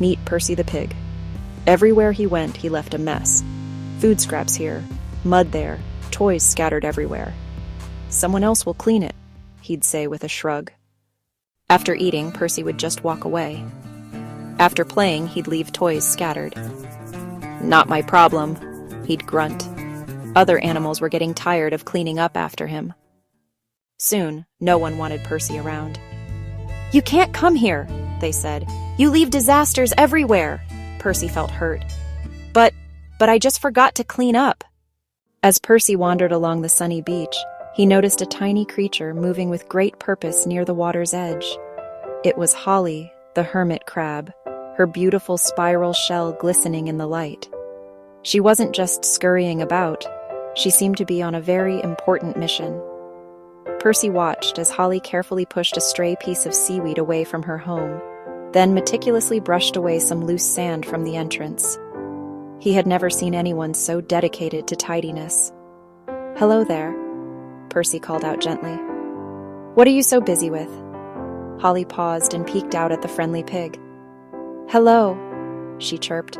Meet Percy the Pig. Everywhere he went, he left a mess. Food scraps here, mud there, toys scattered everywhere. "Someone else will clean it," he'd say with a shrug. After eating, Percy would just walk away. After playing, he'd leave toys scattered. "Not my problem," he'd grunt. Other animals were getting tired of cleaning up after him. Soon, no one wanted Percy around. "You can't come here," they said. "You leave disasters everywhere." Percy felt hurt. But I just forgot to clean up." As Percy wandered along the sunny beach, he noticed a tiny creature moving with great purpose near the water's edge. It was Holly, the hermit crab, her beautiful spiral shell glistening in the light. She wasn't just scurrying about. She seemed to be on a very important mission. Percy watched as Holly carefully pushed a stray piece of seaweed away from her home, then meticulously brushed away some loose sand from the entrance. He had never seen anyone so dedicated to tidiness. "Hello there," Percy called out gently. "What are you so busy with?" Holly paused and peeked out at the friendly pig. "Hello," she chirped.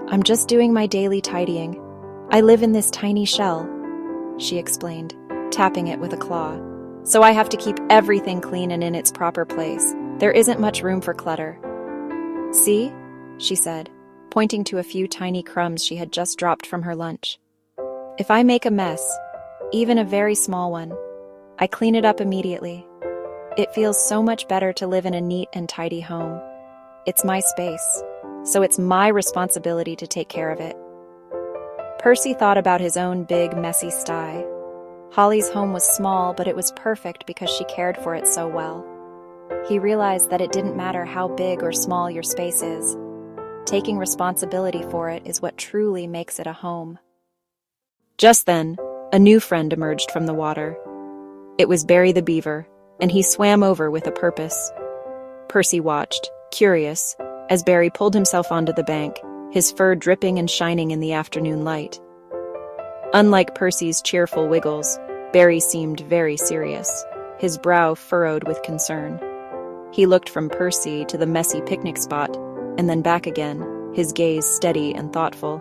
"I'm just doing my daily tidying. I live in this tiny shell," she explained, tapping it with a claw. "So I have to keep everything clean and in its proper place. There isn't much room for clutter." "See?" she said, pointing to a few tiny crumbs she had just dropped from her lunch. "If I make a mess, even a very small one, I clean it up immediately. It feels so much better to live in a neat and tidy home. It's my space, so it's my responsibility to take care of it." Percy thought about his own big, messy sty. Holly's home was small, but it was perfect because she cared for it so well. He realized that it didn't matter how big or small your space is. Taking responsibility for it is what truly makes it a home. Just then, a new friend emerged from the water. It was Barry the Beaver, and he swam over with a purpose. Percy watched, curious, as Barry pulled himself onto the bank, his fur dripping and shining in the afternoon light. Unlike Percy's cheerful wiggles, Barry seemed very serious, his brow furrowed with concern. He looked from Percy to the messy picnic spot, and then back again, his gaze steady and thoughtful.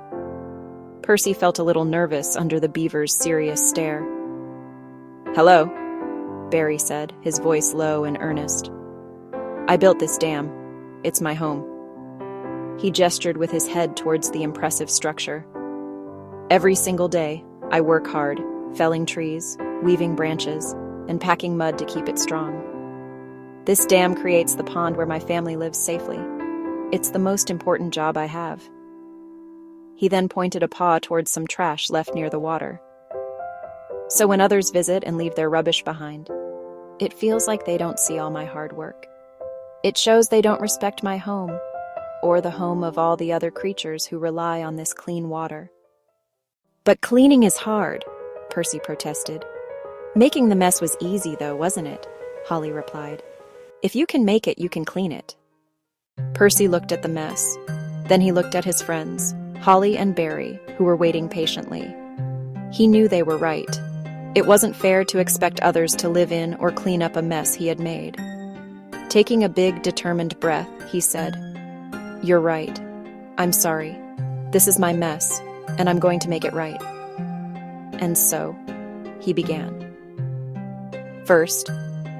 Percy felt a little nervous under the beaver's serious stare. "Hello," Barry said, his voice low and earnest. "I built this dam. It's my home." He gestured with his head towards the impressive structure. "Every single day, I work hard, felling trees, weaving branches, and packing mud to keep it strong. This dam creates the pond where my family lives safely. It's the most important job I have." He then pointed a paw towards some trash left near the water. "So when others visit and leave their rubbish behind, it feels like they don't see all my hard work. It shows they don't respect my home, or the home of all the other creatures who rely on this clean water." "But cleaning is hard," Percy protested. "Making the mess was easy, though, wasn't it?" Holly replied. "If you can make it, you can clean it." Percy looked at the mess. Then he looked at his friends, Holly and Barry, who were waiting patiently. He knew they were right. It wasn't fair to expect others to live in or clean up a mess he had made. Taking a big, determined breath, he said, "You're right. I'm sorry. This is my mess, and I'm going to make it right." And so, he began. First,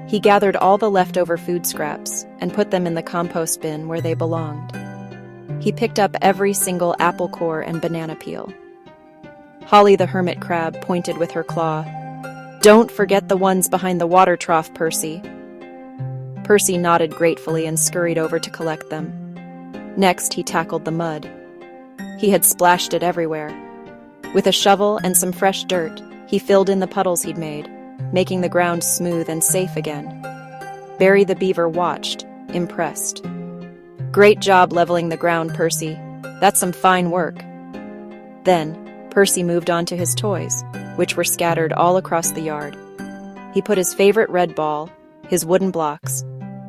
he gathered all the leftover food scraps and put them in the compost bin where they belonged. He picked up every single apple core and banana peel. Holly the hermit crab pointed with her claw. "Don't forget the ones behind the water trough, Percy." Percy nodded gratefully and scurried over to collect them. Next, he tackled the mud. He had splashed it everywhere. With a shovel and some fresh dirt, he filled in the puddles he'd made, making the ground smooth and safe again. Barry the Beaver watched, impressed. "Great job leveling the ground, Percy. That's some fine work." Then, Percy moved on to his toys, which were scattered all across the yard. He put his favorite red ball, his wooden blocks,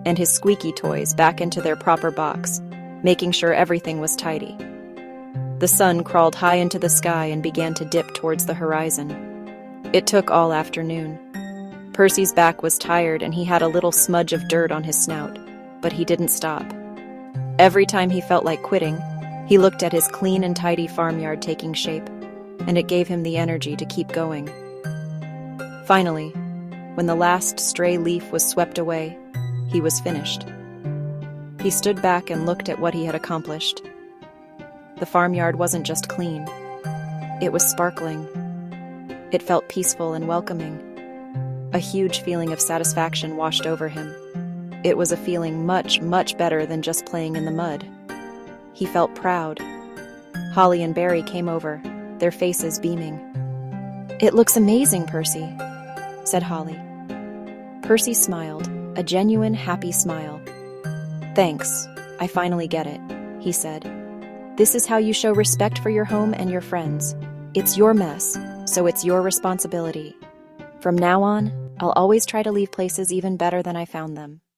and his squeaky toys back into their proper box, making sure everything was tidy. The sun crawled high into the sky and began to dip towards the horizon. It took all afternoon. Percy's back was tired and he had a little smudge of dirt on his snout, but he didn't stop. Every time he felt like quitting, he looked at his clean and tidy farmyard taking shape, and it gave him the energy to keep going. Finally, when the last stray leaf was swept away, he was finished. He stood back and looked at what he had accomplished. The farmyard wasn't just clean. It was sparkling. It felt peaceful and welcoming. A huge feeling of satisfaction washed over him. It was a feeling much, much better than just playing in the mud. He felt proud. Holly and Barry came over, their faces beaming. "It looks amazing, Percy," said Holly. Percy smiled, a genuine, happy smile. "Thanks, I finally get it," he said. "This is how you show respect for your home and your friends. It's your mess, so it's your responsibility. From now on, I'll always try to leave places even better than I found them."